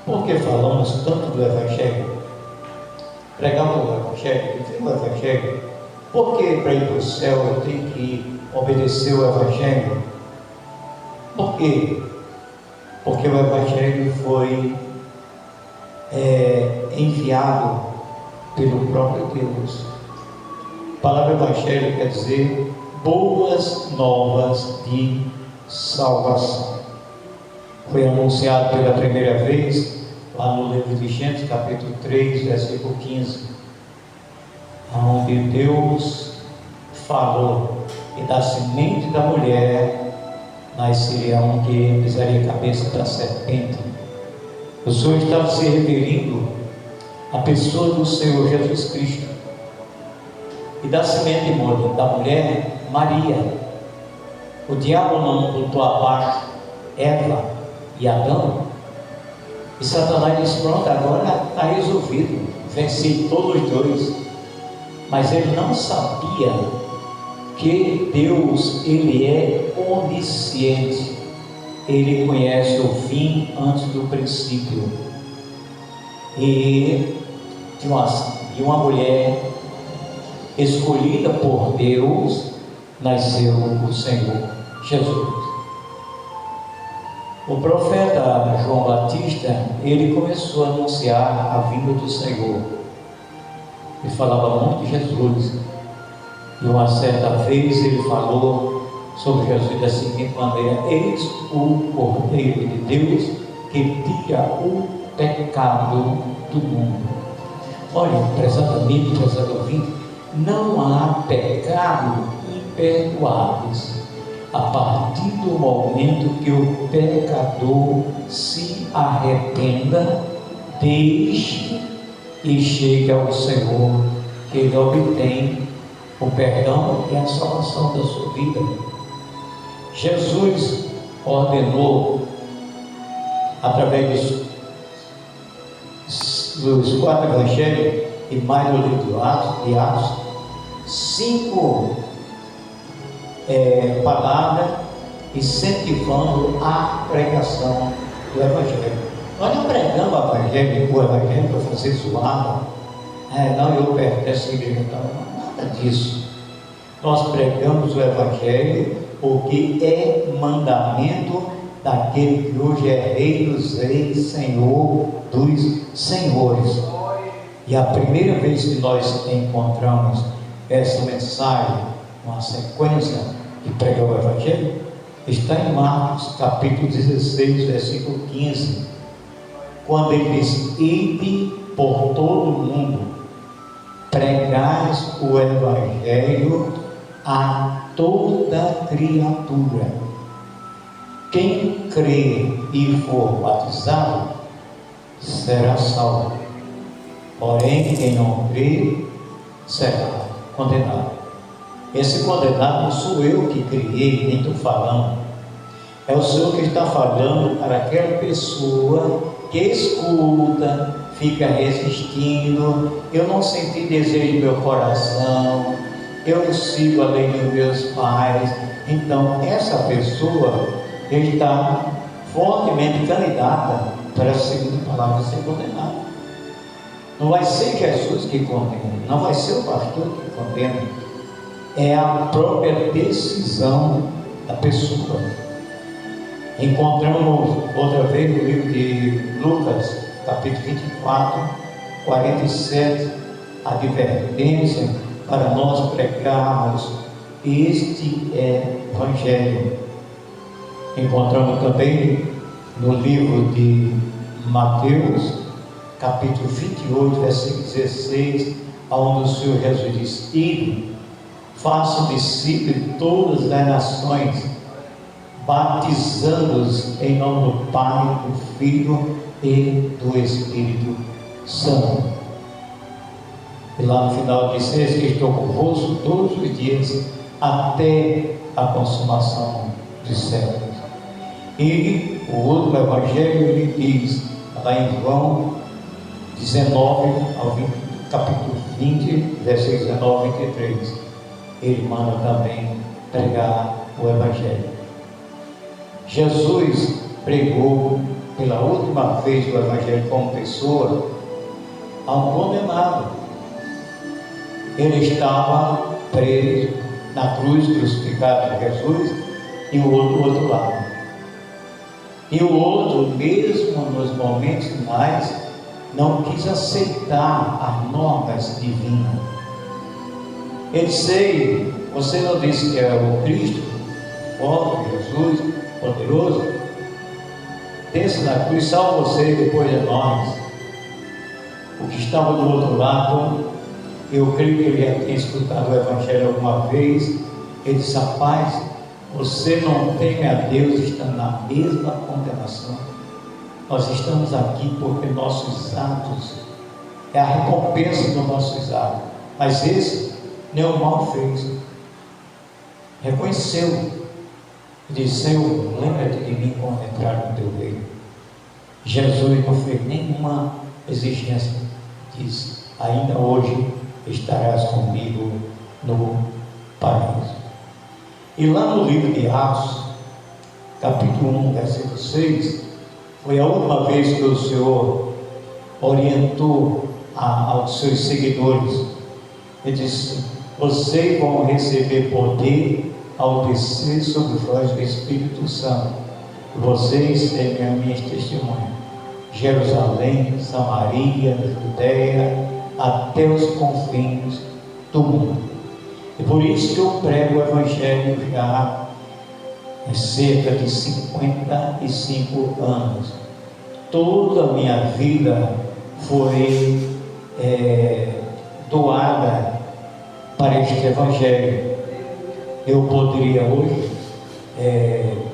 Por que falamos tanto do Evangelho? Pregamos o Evangelho, viver o Evangelho. Por que para ir para o céu eu tenho que obedecer o Evangelho? Por quê? Porque o Evangelho foi enviado pelo próprio Deus. A palavra Evangelho quer dizer boas novas de salvação. Foi anunciado pela primeira vez lá no livro de Gênesis, capítulo 3, versículo 15, onde Deus falou que da semente da mulher nasceria um que pisaria a cabeça da serpente. O Senhor estava se referindo à pessoa do Senhor Jesus Cristo. E da semente da mulher, Maria. O diabo não botou abaixo Eva e Adão. E Satanás disse: pronto, agora está resolvido, venci todos os dois. Mas ele não sabia que Deus, ele é onisciente. Ele conhece o fim antes do princípio. E de uma mulher escolhida por Deus nasceu o Senhor Jesus. O profeta João Batista, ele começou a anunciar a vinda do Senhor. Ele falava muito de Jesus. E uma certa vez ele falou sobre Jesus da seguinte maneira: eis o Cordeiro de Deus que tira o pecado do mundo. Olha, prezado amigo, prezado ouvinte, não há pecado imperdoáveis a partir do momento que o pecador se arrependa, deixe e chegue ao Senhor, que ele obtém o perdão e a salvação da sua vida. Jesus ordenou, através dos 4 evangelhos e mais no livro de Atos, 5 palavras incentivando a pregação do Evangelho. Nós não pregamos o Evangelho para fazer zoada. Não, eu pertenço à igreja, nada disso. Nós pregamos o Evangelho porque é mandamento daquele que hoje é Rei dos Reis, Senhor dos Senhores. E a primeira vez que nós encontramos essa mensagem, uma sequência de pregar o Evangelho, está em Marcos capítulo 16, versículo 15, quando ele diz: ide por todo o mundo, pregais o Evangelho a toda criatura. Quem crê e for batizado será salvo, porém quem não crê será condenado. Esse condenado não sou eu que criei, nem estou falando. É o Senhor que está falando para aquela pessoa que escuta, fica resistindo. Eu não senti desejo no meu coração, eu não sigo a lei dos meus pais. Então essa pessoa está fortemente candidata para a segunda palavra ser condenada. Não vai ser Jesus que condena, não vai ser o pastor que condena. É a própria decisão da pessoa. Encontramos outra vez no livro de Lucas, capítulo 24, 47, a advertência para nós pregarmos este Evangelho. Encontramos também no livro de Mateus, capítulo 28, versículo 16, onde o Senhor Jesus diz: ide, façam discípulos de todas as nações, batizando-os em nome do Pai, do Filho e do Espírito Santo. E lá no final diz: eis que estou convosco todos os dias até a consumação dos séculos. E o último Evangelho ele diz, lá em João 19 ao 20, capítulo 20, versículos 19 e 23, ele manda também pregar o Evangelho. Jesus pregou pela última vez o Evangelho como pessoa, a um condenado. Ele estava preso na cruz, crucificado por Jesus, e o outro do outro lado. E o outro, mesmo nos momentos finais, não quis aceitar as normas divinas. Ele disse: você não disse que é o Cristo, forte, Jesus, poderoso? Desça na cruz, salve você e depois é nós. O que estava do outro lado, eu creio que ele já tinha escutado o Evangelho alguma vez. Ele disse: rapaz, você não teme a Deus, está na mesma condenação. Nós estamos aqui porque nossos atos, é a recompensa dos nossos atos. Mas esse nenhum mal fez. Reconheceu. E disse: Senhor, lembra-te de mim quando entrar no teu reino. Jesus não fez nenhuma exigência. Disse: ainda hoje estarás comigo no paraíso. E lá no livro de Atos, capítulo 1, versículo 6, foi a última vez que o Senhor orientou aos seus seguidores. Ele disse: vocês vão receber poder ao descer sobre vós do Espírito Santo. Vocês serão minhas testemunhas. Jerusalém, Samaria, Judeia, até os confins do mundo. E por isso que eu prego o Evangelho já há cerca de 55 anos. Toda a minha vida foi doada para este Evangelho. Eu poderia hoje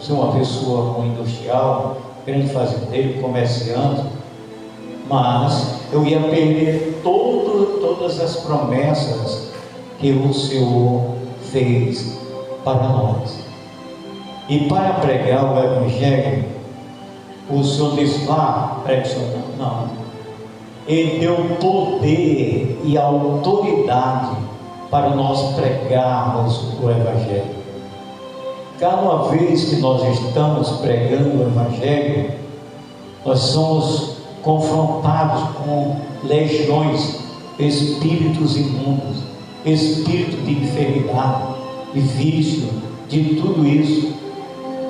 ser uma pessoa industrial, grande fazendeiro, comerciante, mas eu ia perder todas as promessas que o Senhor fez para nós. E para pregar o Evangelho, o Senhor disse: pregue, não. Ele deu poder e autoridade para nós pregarmos o Evangelho. Cada vez que nós estamos pregando o Evangelho, nós somos confrontados com legiões, espíritos imundos, espírito de enfermidade, de vício, de tudo isso.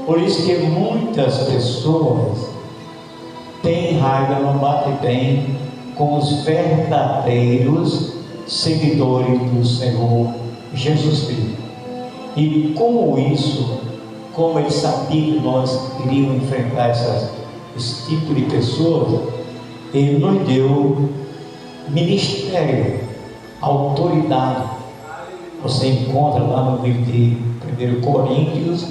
Por isso que muitas pessoas têm raiva, não batem bem com os verdadeiros seguidores do Senhor Jesus Cristo. E como ele sabia que nós iríamos enfrentar esse tipo de pessoas, ele nos deu ministério, autoridade. Você encontra lá no livro de 1 Coríntios,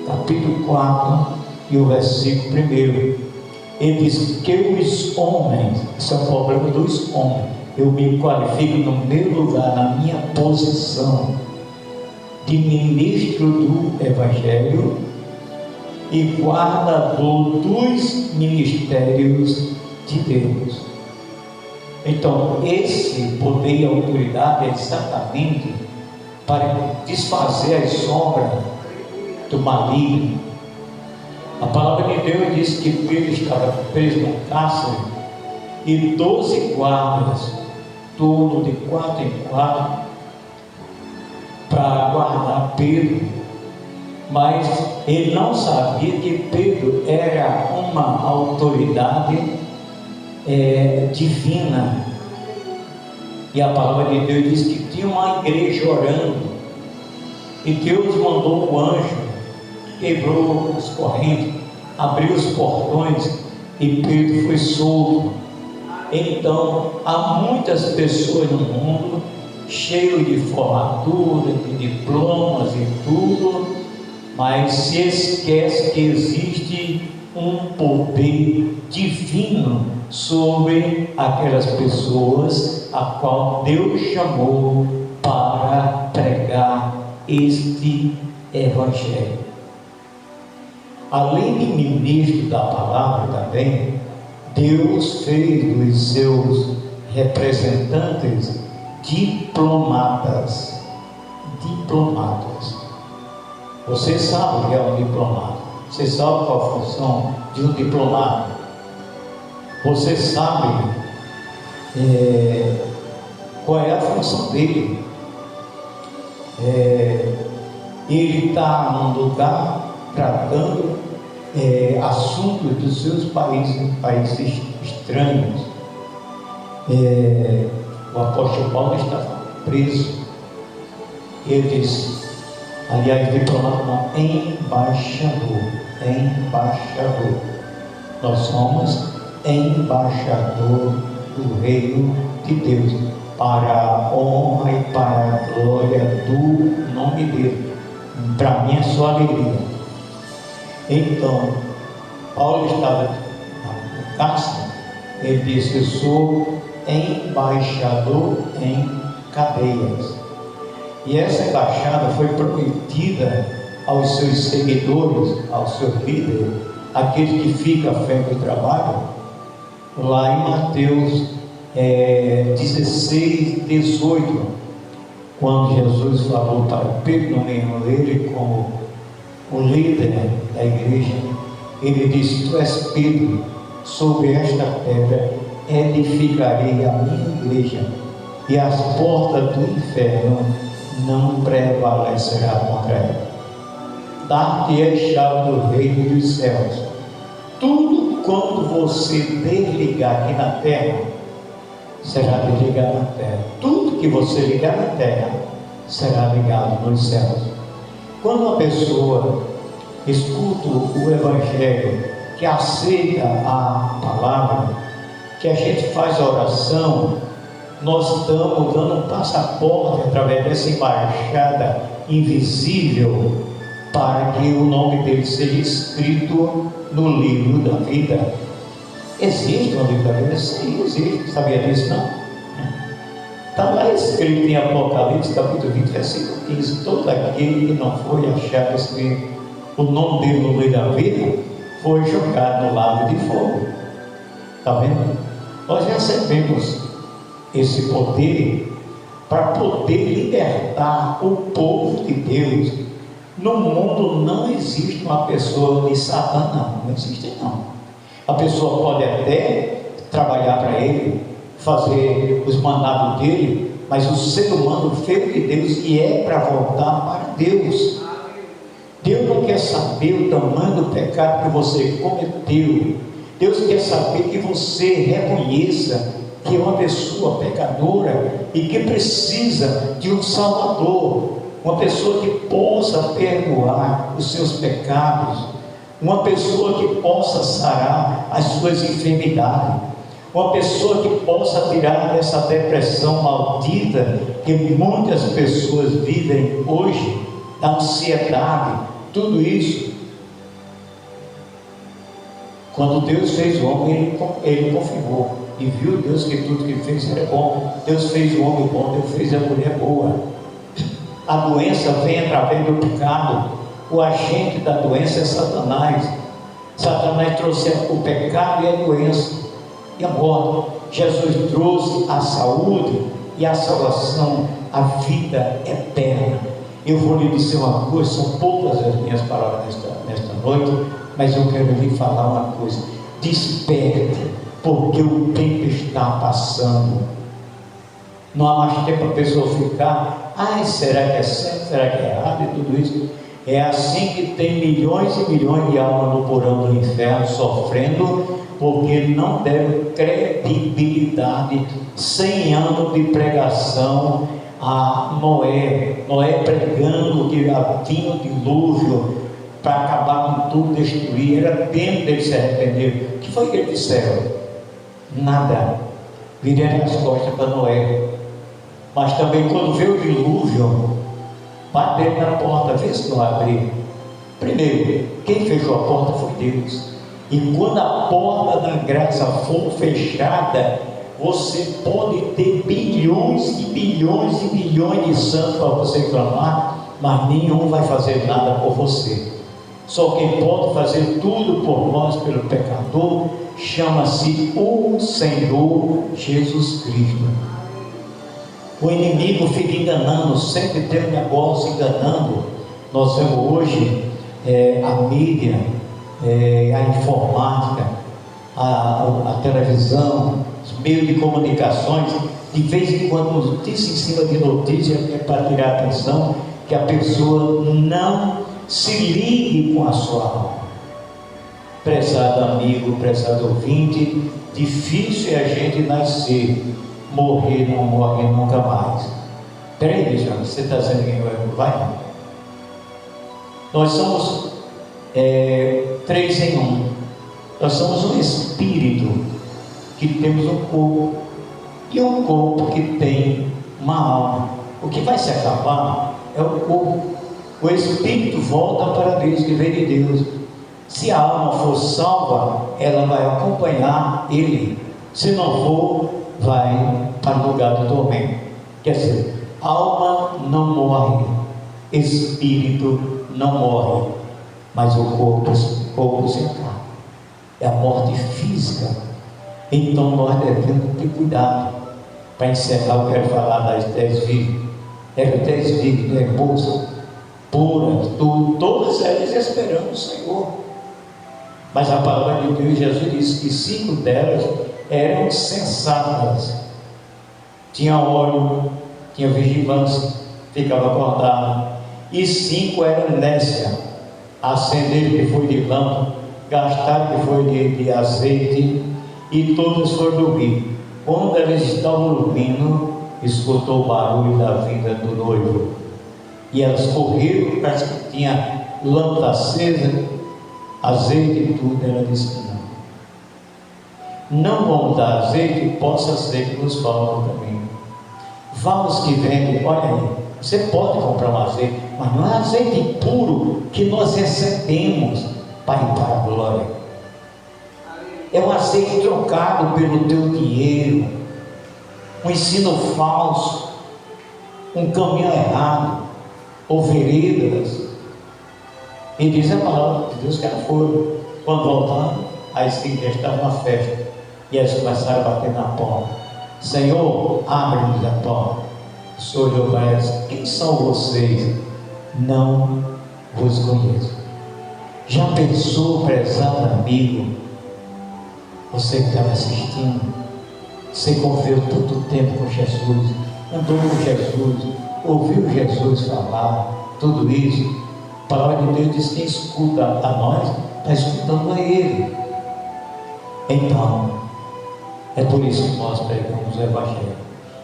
capítulo 4, e o versículo 1. Ele diz que os homens, esse é o problema dos homens, eu me qualifico no meu lugar, na minha posição de ministro do Evangelho e guardador dos ministérios de Deus. Então, esse poder e autoridade é exatamente para desfazer as sombras do maligno. A palavra de Deus diz que Pedro estava preso no cárcere e 12 guardas, turno de 4 em 4, para guardar Pedro. Mas ele não sabia que Pedro era uma autoridade divina. E a palavra de Deus diz que tinha uma igreja orando, e Deus mandou o anjo, quebrou as correntes, abriu os portões, e Pedro foi solto. Então, há muitas pessoas no mundo cheios de formatura, de diplomas e tudo, mas se esquece que existe um poder divino sobre aquelas pessoas a qual Deus chamou para pregar este Evangelho. Além de ministro da palavra também, Deus fez dos seus representantes diplomatas. Você sabe o que é um diplomata? Você sabe qual a função de um diplomata? Você sabe qual é a função dele. Ele está num lugar tratando assuntos dos seus países estranhos. O apóstolo Paulo estava preso. Ele disse, aliás, diplomata não, embaixador. Nós somos embaixador do reino de Deus, para a honra e para a glória do nome dele. Para mim é só alegria. Então, Paulo estava no cárcere. Ele disse, eu sou embaixador em cadeias. E essa embaixada foi prometida aos seus seguidores, aos seus líderes, aquele que fica à frente do trabalho, lá em Mateus 16, 18, quando Jesus falou para Pedro, nomeando ele como o líder da igreja, ele disse, tu és Pedro, sobre esta pedra edificarei a minha igreja, e as portas do inferno não prevalecerá contra ela. Dar-te a chave do reino dos céus. Tudo quanto você desligar aqui na terra, será desligado na terra. Tudo que você ligar na terra, será ligado nos céus. Quando uma pessoa escuta o Evangelho, que aceita a palavra, que a gente faz a oração, nós estamos dando um passaporte através dessa embaixada invisível, para que o nome dele seja escrito no livro da vida. Existe um livro da vida? Sim, existe. Sabia disso, não? Está lá escrito em Apocalipse, capítulo 20, versículo 15: todo aquele que não foi achado escrito o nome dele no livro da vida, foi jogado no lago de fogo. Está vendo? Nós recebemos esse poder para poder libertar o povo de Deus. No mundo não existe uma pessoa de Satã, não existe não. A pessoa pode até trabalhar para ele, fazer os mandados dele, mas o ser humano feito de Deus e é para voltar para Deus. Deus não quer saber o tamanho do pecado que você cometeu. Deus quer saber que você reconheça que é uma pessoa pecadora e que precisa de um Salvador, uma pessoa que possa perdoar os seus pecados, uma pessoa que possa sarar as suas enfermidades, uma pessoa que possa tirar dessa depressão maldita que muitas pessoas vivem hoje, da ansiedade, tudo isso. Quando Deus fez o homem, ele confirmou e viu Deus que tudo que fez era bom. Deus fez o homem bom, Deus fez a mulher boa. A doença vem através do pecado. O agente da doença é Satanás. Satanás trouxe o pecado e a doença e a morte. Jesus trouxe a saúde e a salvação, a vida eterna. Eu vou lhe dizer uma coisa, são poucas as minhas palavras nesta noite, mas eu quero lhe falar uma coisa: desperte, porque o tempo está passando. Não há mais tempo para a pessoa ficar, será que é certo, será que é errado e tudo isso. É assim que tem milhões e milhões de almas no porão do inferno sofrendo, porque não deram credibilidade. 100 anos de pregação a Noé pregando que vinha o dilúvio para acabar com tudo, destruir. Era tempo dele se arrepender. O que foi que eles disseram? Nada. Viraram as costas para Noé. Mas também quando veio o dilúvio, bateram na porta, vê se não abriu. Primeiro, quem fechou a porta foi Deus. E quando a porta da graça for fechada, você pode ter bilhões e bilhões e bilhões de santos para você clamar, mas nenhum vai fazer nada por você. Só quem pode fazer tudo por nós, pelo pecador, chama-se o Senhor Jesus Cristo. O inimigo fica enganando, sempre tem um negócio enganando. Nós vemos hoje a mídia, a informática, a televisão, os meios de comunicações, de vez em quando notícia em cima de notícia, é para tirar a atenção, que a pessoa não se ligue com a sua alma. Prezado amigo, prezado ouvinte, difícil é a gente nascer, morrer não morre nunca mais. Peraí, Cristiano, você está dizendo que vai? Nós somos 3 em 1. Nós somos um espírito que temos um corpo, e um corpo que tem uma alma. O que vai se acabar é o corpo. O espírito volta para Deus, que vem de Deus. Se a alma for salva, ela vai acompanhar ele. Se não for, vai para o lugar do tormento. Quer dizer, alma não morre, espírito não morre, mas o corpo se acaba. É a morte física. Então nós devemos ter cuidado. Para encerrar, eu quero falar das 10 virgens. Eram 10 virgens, moças puras, todas elas esperando o Senhor. Mas a palavra de Deus, Jesus disse que 5 delas eram sensatas. Tinha óleo, tinha vigilância, ficava acordado. E 5 eram nécias. Acenderam que foi de lâmpada, gastaram que foi de azeite, e todas foram dormir. Quando elas estavam dormindo, escutou o barulho da vinda do noivo. E elas correram, parece que tinha lâmpada acesa, azeite e tudo. Ela disse que não vamos dar azeite, possa ser que nos falta também. Vamos que vendem, olha aí, você pode comprar um azeite, mas não é azeite puro que nós recebemos para ir para a glória. É um azeite trocado pelo teu dinheiro, um ensino falso, um caminho errado, ou veredas. E diz a palavra de Deus que elas foram. Quando voltaram, aí sim já estava uma festa, e elas começaram a bater na porta. Senhor, abre-nos a porta. O Senhor olhou para elas: quem são vocês? Não vos conheço. Já pensou, prezado amigo, você que estava assistindo, você conviveu tanto tempo com Jesus, andou com Jesus, ouviu Jesus falar, tudo isso? A palavra de Deus diz que quem escuta a nós, está escutando a Ele. Então, é por isso que nós pregamos o Evangelho.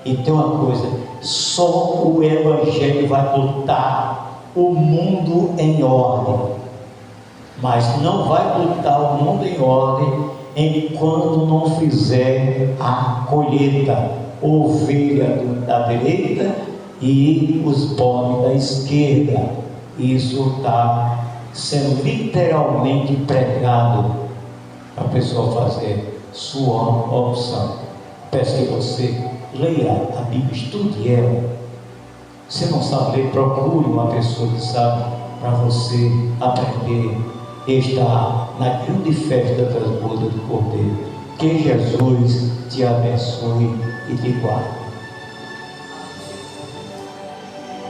E tem uma coisa: só o Evangelho vai botar o mundo em ordem, mas não vai botar o mundo em ordem enquanto não fizer a colheita, ovelha da direita e os bodes da esquerda. Isso está sendo literalmente pregado para a pessoa fazer sua opção. Peço que você leia a Bíblia, estude ela. Se não sabe ler, procure uma pessoa que sabe, para você aprender. Está na grande festa das bodas do Cordeiro. Que Jesus te abençoe e te guarde.